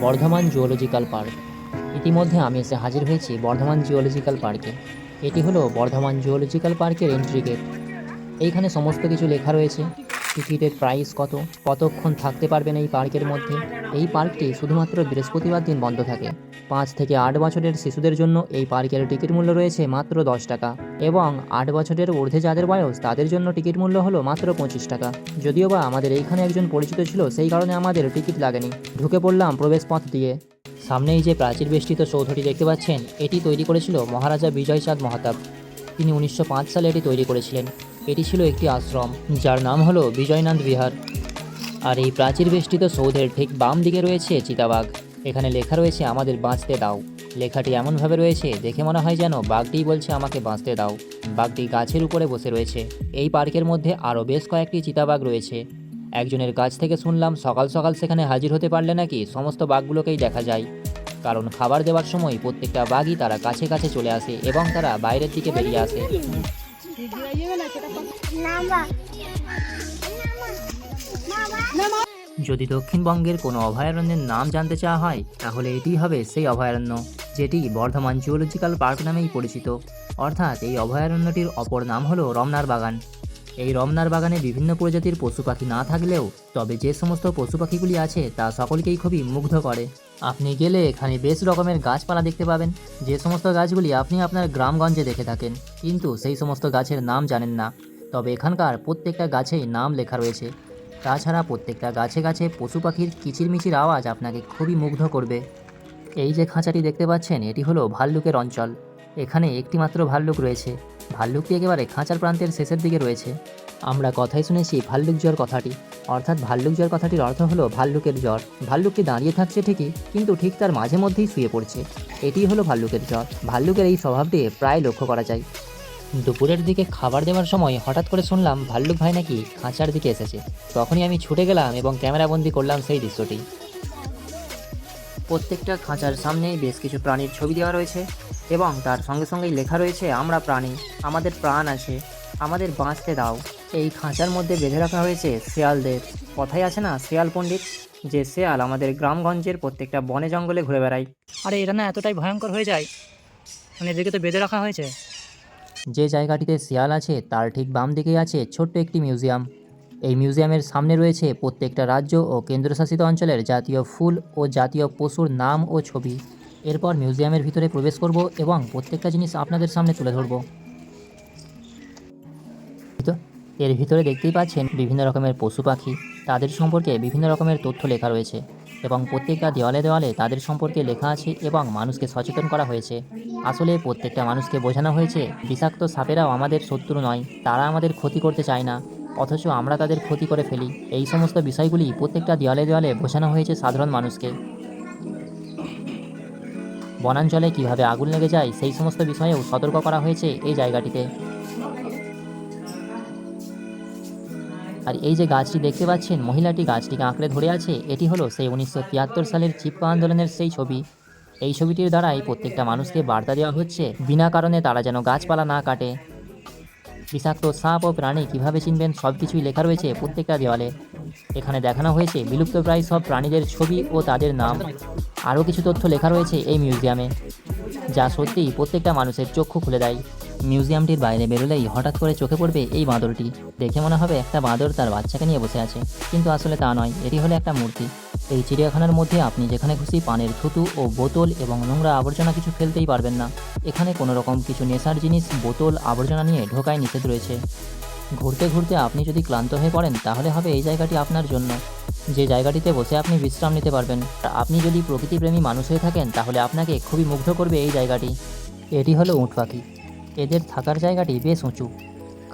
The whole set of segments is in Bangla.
Bardhaman zoological park. ইতিমধ্যে আমি এসে হাজির হয়েছি বর্ধমান জিওলজিক্যাল পার্কে। এটি হলো বর্ধমান জুওলজিক্যাল পার্কের এন্ট্রি গেট। এইখানে সমস্ত কিছু লেখা রয়েছে, টিকিটের প্রাইস কত, কতক্ষণ থাকতে পারবেন এই পার্কের মধ্যে। এই পার্কটি শুধুমাত্র বৃহস্পতিবার দিন বন্ধ থাকে। 5 থেকে 8 বছরের শিশুদের জন্য এই পার্কের টিকিট মূল্য রয়েছে মাত্র 10 টাকা, এবং 8 বছরের ঊর্ধ্বে যাদের বয়স তাদের জন্য টিকিট মূল্য হলো মাত্র 25 টাকা। যদিও বা আমাদের এইখানে একজন পরিচিত ছিল, সেই কারণে আমাদের টিকিট লাগেনি। ঢুকে পড়লাম প্রবেশ পথ দিয়ে। সামনে এই যে প্রাচীর বেষ্টিত সৌধটি দেখতে পাচ্ছেন, এটি তৈরি করেছিল মহারাজা বিজয়চাঁদ মহাতাব। তিনি 1905 সালে এটি তৈরি করেছিলেন। এটি ছিল একটি আশ্রম, যার নাম হলো বিজয়নাথ বিহার। আর এই প্রাচীর বেষ্টিত সৌধের ঠিক বাম দিকে রয়েছে চিতাবাঘ। এখানে লেখা রয়েছে আমাদের বাঁচতে দাও। লেখাটি এমনভাবে রয়েছে, দেখে মনে হয় যেন বাঘটিই বলছে আমাকে বাঁচতে দাও। বাঘটি গাছের উপরে বসে রয়েছে। এই পার্কের মধ্যে আরও বেশ কয়েকটি চিতাবাঘ রয়েছে। একজনের কাছ থেকে শুনলাম সকাল সকাল সেখানে হাজির হতে পারলে নাকি সমস্ত বাঘগুলোকেই দেখা যায়, কারণ খাবার দেওয়ার সময় প্রত্যেকটা বাঘই তারা কাছে কাছে চলে আসে এবং তারা বাইরের দিকে বেরিয়ে আসে। যদি দক্ষিণবঙ্গের কোনো অভয়ারণ্যের নাম জানতে চাওয়া হয়, তাহলে এটি হবে সেই অভয়ারণ্য, যেটি বর্ধমান জুওলজিক্যাল পার্ক নামেই পরিচিত। অর্থাৎ এই অভয়ারণ্যটির অপর নাম হলো রমনার বাগান। এই রমনার বাগানে বিভিন্ন প্রজাতির পশু পাখি না থাকলেও, তবে যে সমস্ত পশু পাখিগুলি আছে তা সকলকেই খুবই মুগ্ধ করে। আপনি গেলে এখানে বেশ রকমের গাছপালা দেখতে পাবেন, যে সমস্ত গাছগুলি আপনি আপনার গ্রামগঞ্জে দেখে থাকেন, কিন্তু সেই সমস্ত গাছের নাম জানেন না। তবে এখানকার প্রত্যেকটা গাছেই নাম লেখা রয়েছে। তাছাড়া প্রত্যেকটা গাছে গাছে পশু পাখির কিচিরমিচির আওয়াজ আপনাকে খুবই মুগ্ধ করবে। এই যে খাঁচাটি দেখতে পাচ্ছেন, এটি হলো ভাল্লুকের অঞ্চল। এখানে একটি মাত্র ভাল্লুক রয়েছে। ভাল্লুকটি একেবারে খাঁচার প্রান্তের শেষের দিকে রয়েছে। আমরা কথাই শুনেছি ভাল্লুক জ্বর কথাটি, অর্থাৎ ভাল্লুক জ্বর কথাটির অর্থ হলো ভাল্লুকের জ্বর। ভাল্লুকটি দাঁড়িয়ে থাকছে ঠিকই, কিন্তু ঠিক তার মাঝে মধ্যেই শুয়ে পড়ছে। এটি হলো ভাল্লুকের জ্বর। ভাল্লুকের এই স্বভাবটি প্রায় লক্ষ্য করা যায়। দুপুরের দিকে খাবার দেওয়ার সময় হঠাৎ করে শুনলাম ভাল্লুক ভাই নাকি খাঁচার দিকে এসেছে। তখনই আমি ছুটে গেলাম এবং ক্যামেরাবন্দি করলাম সেই দৃশ্যটি। প্রত্যেকটা খাঁচার সামনেই বেশ কিছু প্রাণীর ছবি দেওয়া রয়েছে, এবং তার সঙ্গে সঙ্গেই লেখা রয়েছে আমরা প্রাণী, আমাদের প্রাণ আছে, আমাদের বাঁচতে দাও। এই খাঁচার মধ্যে বেঁধে রাখা হয়েছে শেয়ালদের। কথাই আছে না, শেয়াল পণ্ডিত, যে শেয়াল আমাদের গ্রামগঞ্জের প্রত্যেকটা বনে জঙ্গলে ঘুরে বেড়ায়। আরে এটা না এতটাই ভয়ঙ্কর হয়ে যায়, মানে এদেরকে তো বেঁধে রাখা হয়েছে। যে জায়গাটিতে শিয়াল আছে তার ঠিক বাম দিকেই আছে ছোট্ট একটি মিউজিয়াম। এই মিউজিয়ামের সামনে রয়েছে প্রত্যেকটা রাজ্য ও কেন্দ্রশাসিত অঞ্চলের জাতীয় ফুল ও জাতীয় পশুর নাম ও ছবি। এরপর মিউজিয়ামের ভিতরে প্রবেশ করব এবং প্রত্যেকটা জিনিস আপনাদের সামনে তুলে ধরব। এর ভিতরে দেখতেই পাচ্ছেন বিভিন্ন রকমের পশু পাখি, তাদের সম্পর্কে বিভিন্ন রকমের তথ্য লেখা রয়েছে, এবং প্রত্যেকটা দেওয়ালে দেওয়ালে তাদের সম্পর্কে লেখা আছে এবং মানুষকে সচেতন করা হয়েছে। আসলে প্রত্যেকটা মানুষকে বোঝানো হয়েছে বিষাক্ত সাপেরাও আমাদের শত্রু নয়, তারা আমাদের ক্ষতি করতে চায় না, অথচ আমরা তাদের ক্ষতি করে ফেলি। এই সমস্ত বিষয়গুলি প্রত্যেকটা দেওয়ালে দেওয়ালে বোঝানো হয়েছে সাধারণ মানুষকে। বনাঞ্চলে কিভাবে আগুন লেগে যায় সেই সমস্ত বিষয়েও সতর্ক করা হয়েছে এই জায়গাটিতে। আর এই যে গাছটি দেখতে পাচ্ছেন, মহিলাটি গাছটিকে আঁকড়ে ধরে আছে, এটি হলো সেই 1973 সালের চিপকো আন্দোলনের সেই ছবি। এই ছবিটির দ্বারাই প্রত্যেকটা মানুষকে বার্তা দেওয়া হচ্ছে বিনা কারণে তারা যেন গাছপালা না কাটে। বিষাক্ত সাপ ও প্রাণী কীভাবে চিনবেন সব কিছুই লেখা রয়েছে প্রত্যেকটা দেওয়ালে। এখানে দেখানো হয়েছে বিলুপ্তপ্রায় সব প্রাণীদের ছবি ও তাদের নাম। আরও কিছু তথ্য লেখা রয়েছে এই মিউজিয়ামে, যা সত্যিই প্রত্যেকটা মানুষের চক্ষু খুলে দেয়। মিউজিয়ামটির বাইরে বেরোলেই হঠাৎ করে চোখে পড়বে এই বাঁদরটি। দেখে মনে হবে একটা বাঁদর তার বাচ্চাকে নিয়ে বসে আছে, কিন্তু আসলে তা নয়, এটি হলো একটা মূর্তি। এই চিড়িয়াখানার মধ্যে আপনি যেখানে খুশি পানের থুতু ও বোতল এবং নোংরা আবর্জনা কিছু ফেলতেই পারবেন না। এখানে কোনো রকম কিছু নেশার জিনিস, বোতল, আবর্জনা নিয়ে ঢোকায় নিষেধ রয়েছে। ঘুরতে ঘুরতে আপনি যদি ক্লান্ত হয়ে পড়েন, তাহলে হবে এই জায়গাটি আপনার জন্য, যে জায়গাটিতে বসে আপনি বিশ্রাম নিতে পারবেন। আপনি যদি প্রকৃতিপ্রেমী মানুষ হয়ে থাকেন, তাহলে আপনাকে খুবই মুগ্ধ করবে এই জায়গাটি। এটি হলো উট পাখি। এদের থাকার জায়গাটি বেশ উঁচু,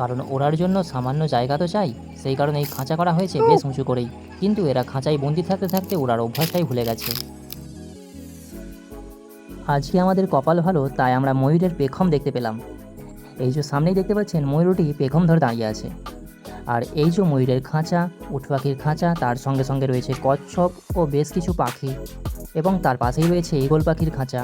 কারণ ওড়ার জন্য সামান্য জায়গা তো চাই, সেই কারণে এই খাঁচা করা হয়েছে বেশ উঁচু করেই। কিন্তু এরা খাঁচায় বন্দি থাকতে থাকতে ওড়ার অভ্যাসটাই ভুলে গেছে। আজকে আমাদের কপাল ভালো, তাই আমরা ময়ূরের পেখম দেখতে পেলাম। এই যে সামনেই দেখতে পাচ্ছেন, ময়ূরটি পেখম ধরে দাঁড়িয়ে আছে। আর এই যে ময়ূরের খাঁচা, উট পাখির খাঁচা, তার সঙ্গে সঙ্গে রয়েছে কচ্ছপ ও বেশ কিছু পাখি, এবং তার পাশেই রয়েছে ঈগল পাখির খাঁচা।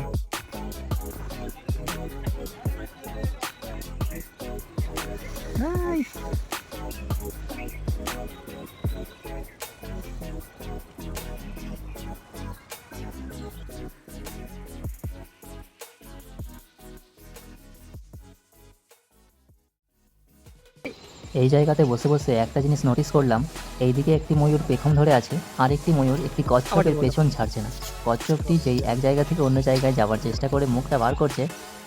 এই জায়গাতে বসে বসে একটা জিনিস নোটিস করলাম, এইদিকে একটি ময়ূর পেখম ধরে আছে আর একটি ময়ূর একটি কচ্ছপের পেছন ছাড়ছে না। কচ্ছপটি যেই এক জায়গা থেকে অন্য জায়গায় যাওয়ার চেষ্টা করে মুখটা বার করছে,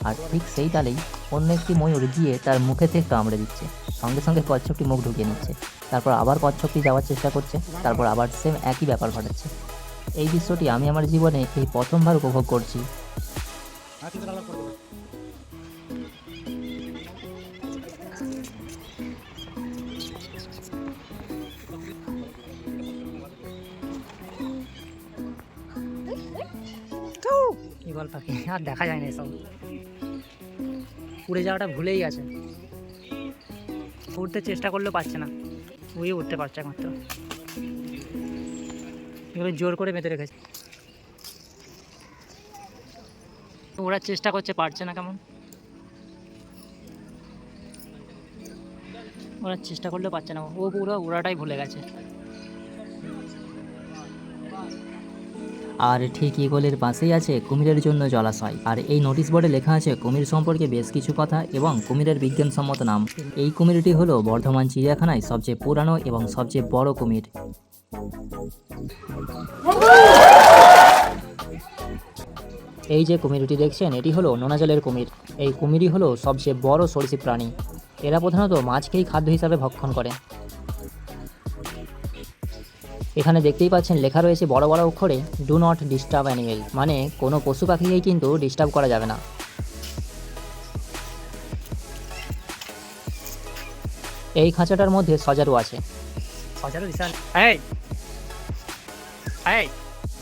আর ঠিক সেই তালেই অন্য একটি ময়ূর গিয়ে তার মুখে থেকে কামড়ে দিচ্ছে। সঙ্গে সঙ্গে কচ্ছপটি মুখ ঢুকিয়ে নিচ্ছে, তারপর আবার কচ্ছপটি যাওয়ার চেষ্টা করছে, তারপর আবার সেম একই ব্যাপার ঘটাচ্ছে। এই দৃশ্যটি আমি আমার জীবনে এই প্রথমবার উপভোগ করছি। ঈগল পাখি আর দেখা যায় না এসব, উড়ে যাওয়াটা ভুলেই গেছে। উঠতে চেষ্টা করলেও পারছে না, উড়ে উঠতে পারছে একমাত্র। এগুলো জোর করে বেঁধে রেখেছে, ওড়ার চেষ্টা করছে, পারছে না। কেমন ওড়ার চেষ্টা করলেও পারছে না, ও পুরো ওড়াটাই ভুলে গেছে। আর ঠিক ঈগলের পাশেই আছে কুমিরের জন্য জলাশয়। আর এই নোটিশ বোর্ডে লেখা আছে কুমির সম্পর্কে বেশ কিছু কথা এবং কুমিরের বিজ্ঞানসম্মত নাম। এই কুমিরটি হলো বর্ধমান চিড়িয়াখানায় সবচেয়ে পুরানো এবং সবচেয়ে বড় কুমির। এই যে কুমিরটি দেখছেন, এটি হলো নোনা জলের কুমির। এই কুমিরই হলো সবচেয়ে বড় সরীসৃপ প্রাণী। এরা প্রধানত মাছ খেয়েই খাদ্য হিসাবে ভক্ষণ করে। এখানে দেখতেই পাচ্ছেন লেখা রয়েছে বড় বড় অক্ষরে, ডু নট ডিস্টার্ব অ্যানিমেল, মানে কোনো পশু পাখিকেই কিন্তু ডিস্টার্ব করা যাবে না। এই খাঁচাটার মধ্যে সজারু আছে।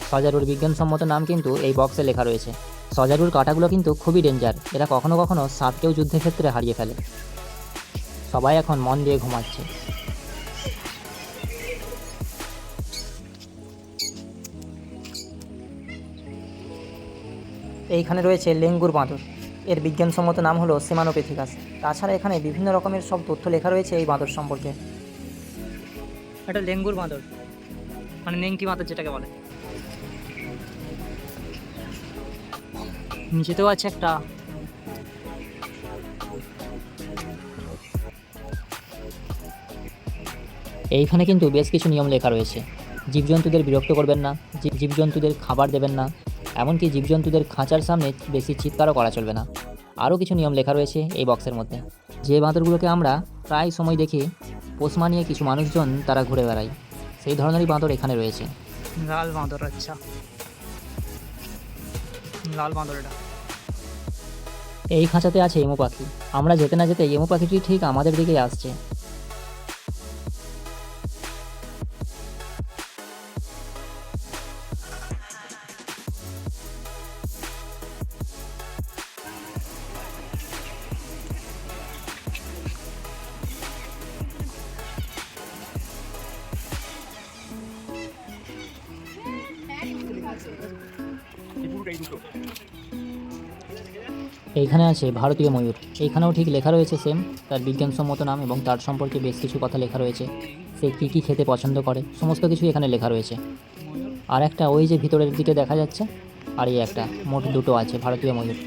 সজারুর বিজ্ঞানসম্মত নাম কিন্তু এই বক্সে লেখা রয়েছে। সজারুর কাঁটাগুলো কিন্তু খুবই ডেঞ্জার, এরা কখনো কখনো সাপকেও যুদ্ধের ক্ষেত্রে হারিয়ে ফেলে। সবাই এখন মন দিয়ে ঘুমাচ্ছে। এইখানে রয়েছে লেঙ্গুর বাঁদর, এর বিজ্ঞানসম্মত নাম হলো সেমানোপেথিকাস। তাছাড়া এখানে বিভিন্ন রকমের সব তথ্য লেখা রয়েছে এই বাঁদর সম্পর্কে। এটা লেঙ্গুর বাঁদর, মানে নেংটি বাঁদর যেটাকে বলে। নিচেতেও আছে একটা। এইখানে কিন্তু বেশ কিছু নিয়ম লেখা রয়েছে। জীবজন্তুদের বিরক্ত করবেন না, জীবজন্তুদের খাবার দেবেন না, এমনকি জীবজন্তুদের খাঁচার সামনে বেশি চিৎকারও করা চলবে না। আরও কিছু নিয়ম লেখা রয়েছে এই বক্সের মধ্যে। যে বাঁদরগুলোকে আমরা প্রায় সময় দেখি পোষ মানিয়ে কিছু মানুষজন তারা ঘুরে বেড়ায়, সেই ধরনেরই বাঁদর এখানে রয়েছে। লাল বাঁদর, আচ্ছা লাল বাঁদর এটা। এই খাঁচাতে আছে এমু পাখি। আমরা যেতে না যেতে এমু পাখিটি ঠিক আমাদের দিকেই আসছে। এইখানে আছে ভারতীয় ময়ূর। এইখানেও ঠিক লেখা রয়েছে সেম, তার বিজ্ঞানসম্মত নাম এবং তার সম্পর্কে বেশ কিছু কথা লেখা রয়েছে। সে কী কী খেতে পছন্দ করে সমস্ত কিছুই এখানে লেখা রয়েছে। আর একটা ওই যে ভিতরের দিকে দেখা যাচ্ছে, আর এই একটা, মোট দুটো আছে ভারতীয় ময়ূর।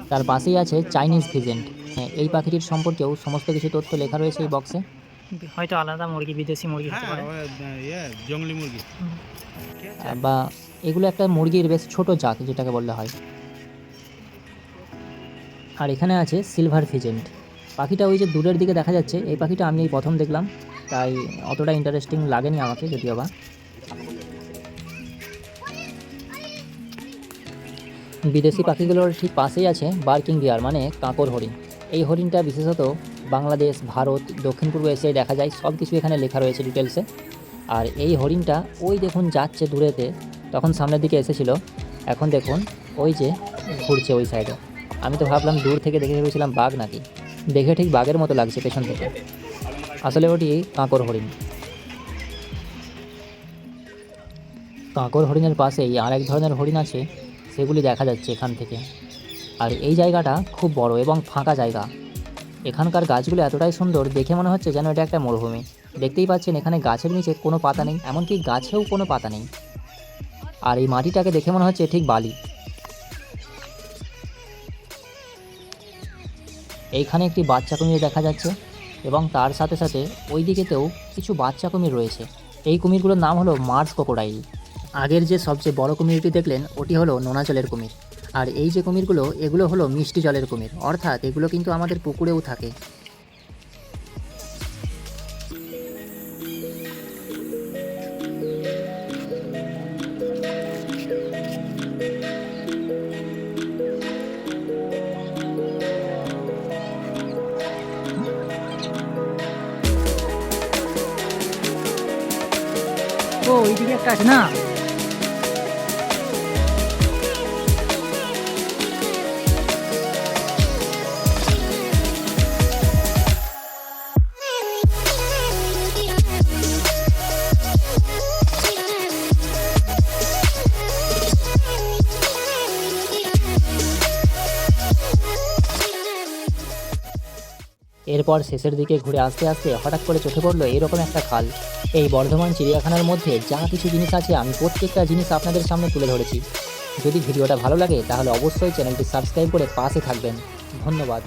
তার পাশেই আছে চাইনিজ ফিজেন্ট। হ্যাঁ, এই পাখিটির সম্পর্কেও সমস্ত কিছু তথ্য লেখা রয়েছে এই বক্সে। হয়তো আলাদা মুরগি, বিদেশি মুরগি হতে পারে, জঙ্গলি মুরগি বা এগুলো একটা মুরগির বেশ ছোট জাত যেটাকে বললে হয়। আর এখানে আছে সিলভার ফিজেন্ট। পাখিটা ওই যে দূরের দিকে দেখা যাচ্ছে, এই পাখিটা আমি এই প্রথম দেখলাম, তাই অতটা ইন্টারেস্টিং লাগেনি আমাকে যদিও বা। বিদেশি পাখিগুলোর ঠিক পাশেই আছে বার্কিং ডিয়ার, মানে কাঁকর হরিণ। এই হরিণটা বিশেষত বাংলাদেশ, ভারত, দক্ষিণ পূর্ব এশিয়ায় দেখা যায়, সব কিছু এখানে লেখা রয়েছে ডিটেলসে। আর এই হরিণটা ওই দেখুন যাচ্ছে দূরেতে, তখন সামনের দিকে এসেছিল, এখন দেখুন ওই যে ঘুরছে ওই সাইডে। আমি তো ভাবলাম দূর থেকে দেখে ভেবেছিলাম বাঘ নাকি, দেখে ঠিক বাঘের মতো লাগছে পেছন থেকে, আসলে ওটি কাঁকর হরিণ। কাঁকর হরিণের পাশেই আর এক ধরনের হরিণ আছে, সেগুলি দেখা যাচ্ছে এখান থেকে। আর এই জায়গাটা খুব বড় এবং ফাঁকা জায়গা। এখানকার গাছগুলো এতটাই সুন্দর, দেখে মনে হচ্ছে যেন এটা একটা মরুভূমি। দেখতেই পাচ্ছেন এখানে গাছের নিচে কোনো পাতা নেই, এমনকি গাছেও কোনো পাতা নেই। আর এই মাটিটাকে দেখে মনে হচ্ছে ঠিক বালি। এইখানে একটি বাচ্চা কুমির দেখা যাচ্ছে এবং তার সাথে সাথে ওই দিকেতেও কিছু বাচ্চা কুমির রয়েছে। এই কুমিরগুলোর নাম হলো মার্স ক্রোকোডাইল। আগের যে সবচেয়ে বড় কুমিরটি দেখলেন ওটি হলো নোনা জলের কুমির, আর এই যে কুমিরগুলো এগুলো হলো মিষ্টি জলের কুমির, অর্থাৎ এগুলো কিন্তু আমাদের পুকুরেও থাকে। ও ওইদিকে একটা আছে না? এরপর শেষের দিকে ঘুরে আসতে আসতে হঠাৎ করে চোখে পড়লো এরকম একটা খাল। এই বর্ধমান চিড়িয়াখানার মধ্যে যা কিছু জিনিস আছে আমি প্রত্যেকটা জিনিস আপনাদের সামনে তুলে ধরেছি। যদি ভিডিওটা ভালো লাগে তাহলে অবশ্যই চ্যানেলটি সাবস্ক্রাইব করে পাশে থাকবেন। ধন্যবাদ।